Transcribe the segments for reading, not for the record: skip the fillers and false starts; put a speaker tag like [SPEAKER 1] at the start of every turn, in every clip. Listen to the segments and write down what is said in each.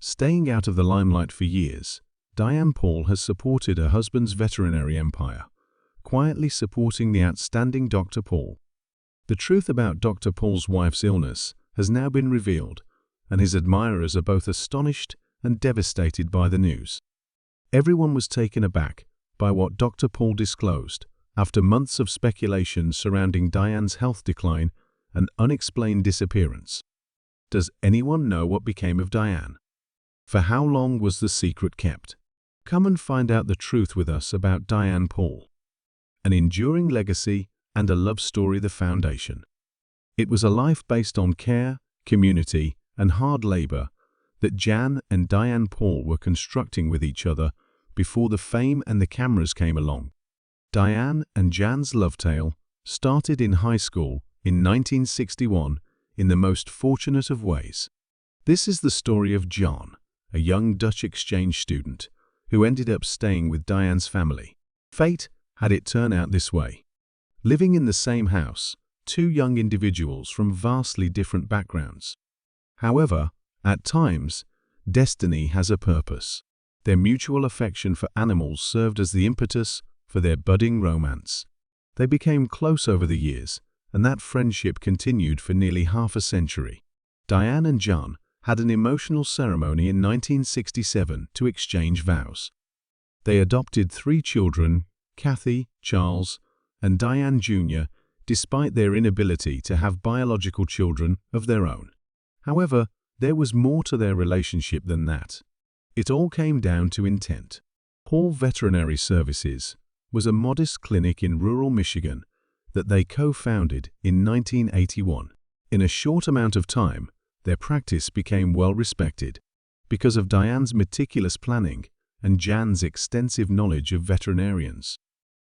[SPEAKER 1] Staying out of the limelight for years, Diane Paul has supported her husband's veterinary empire, quietly supporting the outstanding Dr. Paul. The truth about Dr. Paul's wife's illness has now been revealed, and his admirers are both astonished and devastated by the news. Everyone was taken aback by what Dr. Paul disclosed after months of speculation surrounding Diane's health decline and unexplained disappearance. Does anyone know what became of Diane? For how long was the secret kept? Come and find out the truth with us about Diane Paul. An enduring legacy and a love story, the foundation. It was a life based on care, community, and hard labor that Jan and Diane Paul were constructing with each other before the fame and the cameras came along. Diane and Jan's love tale started in high school in 1961 in the most fortunate of ways. This is the story of John, a young Dutch exchange student who ended up staying with Diane's family. Fate had it turn out this way. Living in the same house, two young individuals from vastly different backgrounds. However, at times, destiny has a purpose. Their mutual affection for animals served as the impetus for their budding romance. They became close over the years, and that friendship continued for nearly half a century. Diane and John had an emotional ceremony in 1967 to exchange vows. They adopted 3 children, Kathy, Charles, and Diane Jr., despite their inability to have biological children of their own. However, there was more to their relationship than that. It all came down to intent. Paul Veterinary Services was a modest clinic in rural Michigan that they co-founded in 1981. In a short amount of time, their practice became well respected because of Diane's meticulous planning and Jan's extensive knowledge of veterinarians.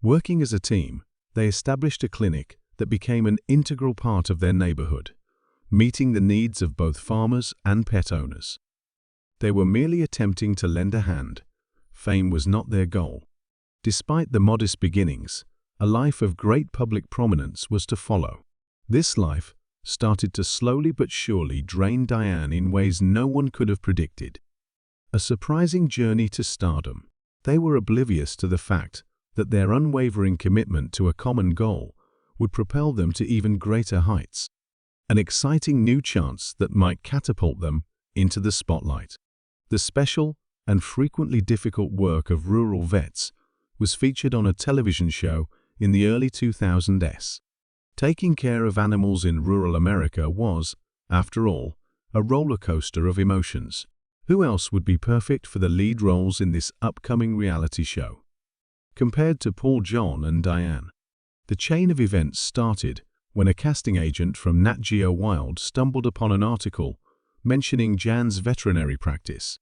[SPEAKER 1] Working as a team, they established a clinic that became an integral part of their neighborhood, meeting the needs of both farmers and pet owners. They were merely attempting to lend a hand. Fame was not their goal. Despite the modest beginnings, a life of great public prominence was to follow. This life started to slowly but surely drain Diane in ways no one could have predicted. A surprising journey to stardom. They were oblivious to the fact that their unwavering commitment to a common goal would propel them to even greater heights. An exciting new chance that might catapult them into the spotlight. The special and frequently difficult work of rural vets was featured on a television show in the early 2000s. Taking care of animals in rural America was, after all, a roller coaster of emotions. Who else would be perfect for the lead roles in this upcoming reality show? Compared to Paul, John, and Diane, the chain of events started when a casting agent from Nat Geo Wild stumbled upon an article mentioning Jan's veterinary practice.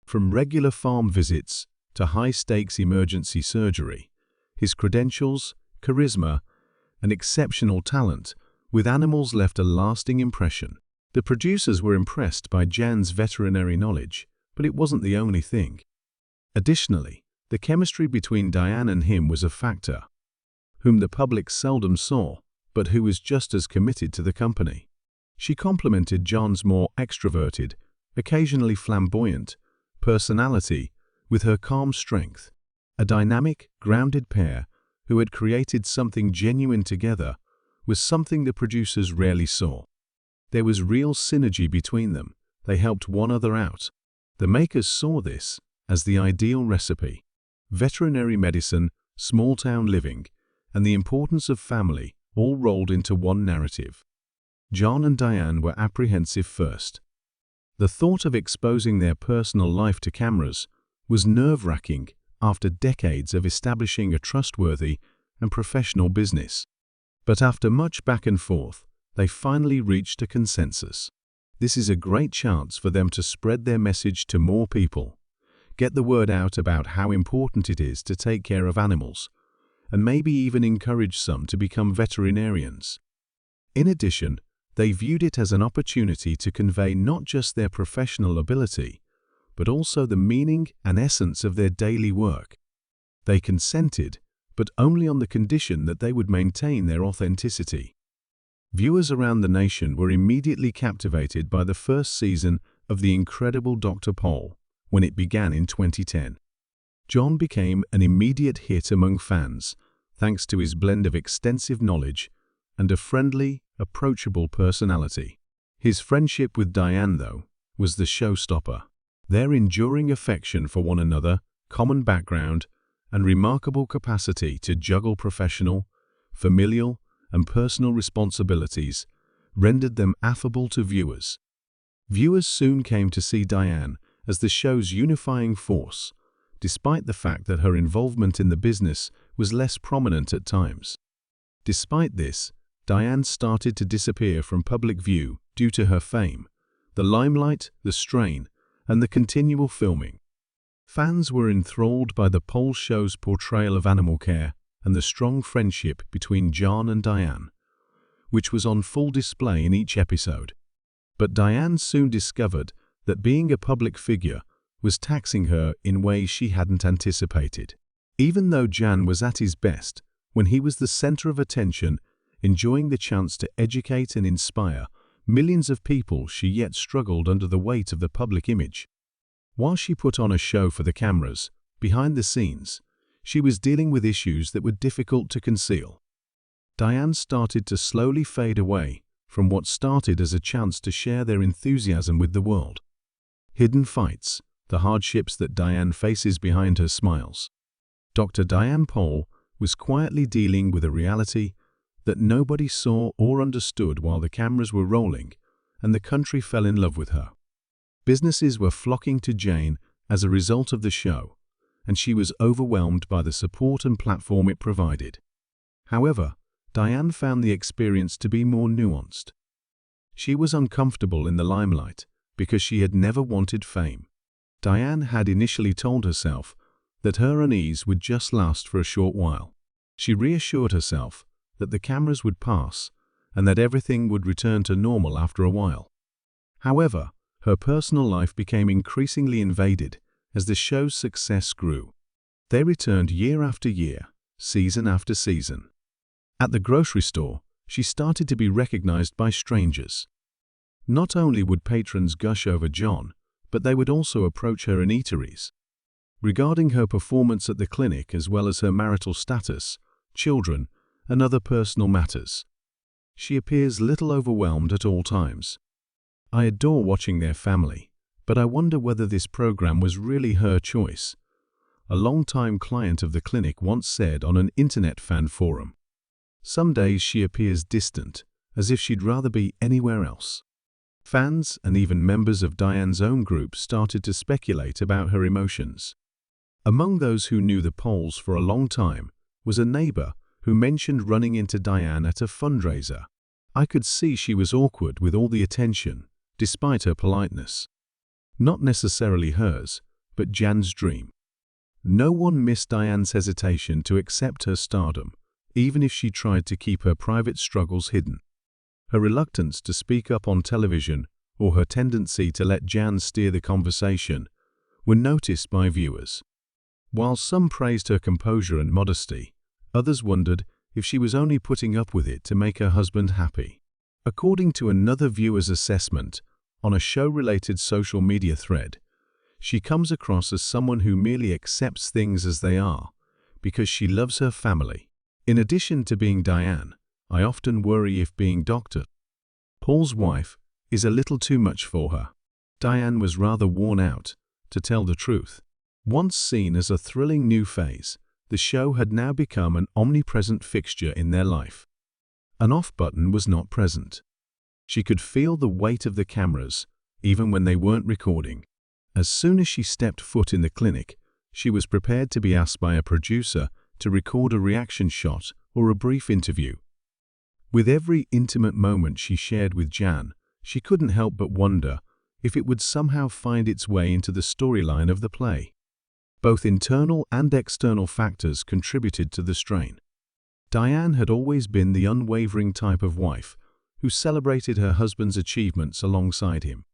[SPEAKER 1] From regular farm visits to high-stakes emergency surgery, his credentials, charisma, and exceptional talent with animals left a lasting impression. The producers were impressed by Jan's veterinary knowledge, but it wasn't the only thing. Additionally, the chemistry between Diane and him was a factor, whom the public seldom saw, but who was just as committed to the company. She complemented John's more extroverted, occasionally flamboyant, personality with her calm strength. A dynamic, grounded pair who had created something genuine together was something the producers rarely saw. There was real synergy between them. They helped one another out. The makers saw this as the ideal recipe. Veterinary medicine, small-town living, and the importance of family all rolled into one narrative. John and Diane were apprehensive first. The thought of exposing their personal life to cameras was nerve-wracking after decades of establishing a trustworthy and professional business. But after much back and forth, they finally reached a consensus. This is a great chance for them to spread their message to more people, get the word out about how important it is to take care of animals, and maybe even encourage some to become veterinarians. In addition, they viewed it as an opportunity to convey not just their professional ability, but also the meaning and essence of their daily work. They consented, but only on the condition that they would maintain their authenticity. Viewers around the nation were immediately captivated by the first season of the incredible Dr. Pol when it began in 2010. John became an immediate hit among fans, thanks to his blend of extensive knowledge and a friendly, approachable personality. His friendship with Diane, though, was the showstopper. Their enduring affection for one another, common background, and remarkable capacity to juggle professional, familial, and personal responsibilities rendered them affable to viewers. Viewers soon came to see Diane as the show's unifying force, despite the fact that her involvement in the business was less prominent at times. Despite this, Diane started to disappear from public view due to her fame, the limelight, the strain, and the continual filming. Fans were enthralled by the Pol show's portrayal of animal care and the strong friendship between John and Diane, which was on full display in each episode. But Diane soon discovered that being a public figure was taxing her in ways she hadn't anticipated. Even though Jan was at his best, when he was the center of attention, enjoying the chance to educate and inspire millions of people, she yet struggled under the weight of the public image. While she put on a show for the cameras, behind the scenes, she was dealing with issues that were difficult to conceal. Diane started to slowly fade away from what started as a chance to share their enthusiasm with the world. Hidden fights, the hardships that Diane faces behind her smiles. Dr. Diane Pol was quietly dealing with a reality that nobody saw or understood while the cameras were rolling, and the country fell in love with her. Businesses were flocking to Jane as a result of the show, and she was overwhelmed by the support and platform it provided. However, Diane found the experience to be more nuanced. She was uncomfortable in the limelight because she had never wanted fame. Diane had initially told herself that her unease would just last for a short while. She reassured herself that the cameras would pass and that everything would return to normal after a while. However, her personal life became increasingly invaded as the show's success grew. They returned year after year, season after season. At the grocery store, she started to be recognized by strangers. Not only would patrons gush over John, but they would also approach her in eateries. Regarding her performance at the clinic as well as her marital status, children, and other personal matters, she appears little overwhelmed at all times. I adore watching their family, but I wonder whether this program was really her choice. A long-time client of the clinic once said on an internet fan forum, "Some days she appears distant, as if she'd rather be anywhere else." Fans and even members of Diane's own group started to speculate about her emotions. Among those who knew the Pols for a long time was a neighbor who mentioned running into Diane at a fundraiser. "I could see she was awkward with all the attention, despite her politeness. Not necessarily hers, but Jan's dream." No one missed Diane's hesitation to accept her stardom, even if she tried to keep her private struggles hidden. Her reluctance to speak up on television or her tendency to let Jan steer the conversation were noticed by viewers. While some praised her composure and modesty, others wondered if she was only putting up with it to make her husband happy. According to another viewer's assessment on a show-related social media thread, she comes across as someone who merely accepts things as they are because she loves her family. In addition to being Diane, I often worry if being Dr. Pol's wife is a little too much for her. Diane was rather worn out, to tell the truth. Once seen as a thrilling new phase, the show had now become an omnipresent fixture in their life. An off button was not present. She could feel the weight of the cameras, even when they weren't recording. As soon as she stepped foot in the clinic, she was prepared to be asked by a producer to record a reaction shot or a brief interview. With every intimate moment she shared with Jan, she couldn't help but wonder if it would somehow find its way into the storyline of the play. Both internal and external factors contributed to the strain. Diane had always been the unwavering type of wife who celebrated her husband's achievements alongside him.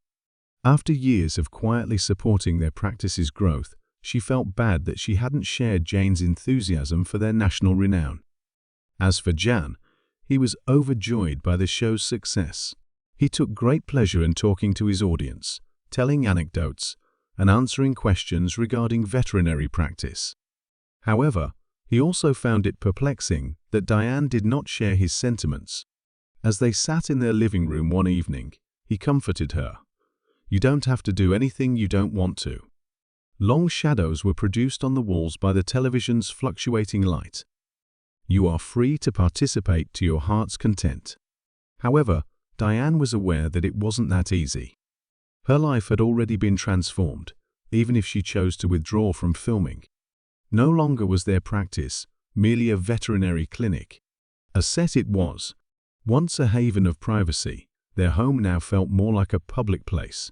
[SPEAKER 1] After years of quietly supporting their practice's growth, she felt bad that she hadn't shared Jane's enthusiasm for their national renown. As for Jan, he was overjoyed by the show's success. He took great pleasure in talking to his audience, telling anecdotes, and answering questions regarding veterinary practice. However, he also found it perplexing that Diane did not share his sentiments. As they sat in their living room one evening, he comforted her. "You don't have to do anything you don't want to." Long shadows were produced on the walls by the television's fluctuating light. "You are free to participate to your heart's content." However, Diane was aware that it wasn't that easy. Her life had already been transformed, even if she chose to withdraw from filming. No longer was their practice merely a veterinary clinic. A set it was. Once a haven of privacy, their home now felt more like a public place.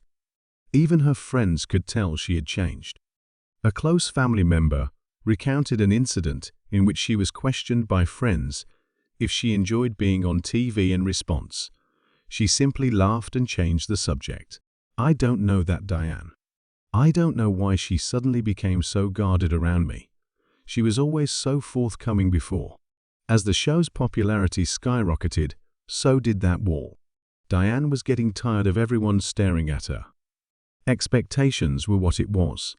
[SPEAKER 1] Even her friends could tell she had changed. A close family member recounted an incident in which she was questioned by friends if she enjoyed being on TV. In response, she simply laughed and changed the subject. "I don't know that, Diane. I don't know why she suddenly became so guarded around me. She was always so forthcoming before." As the show's popularity skyrocketed, so did that wall. Diane was getting tired of everyone staring at her. Expectations were what it was.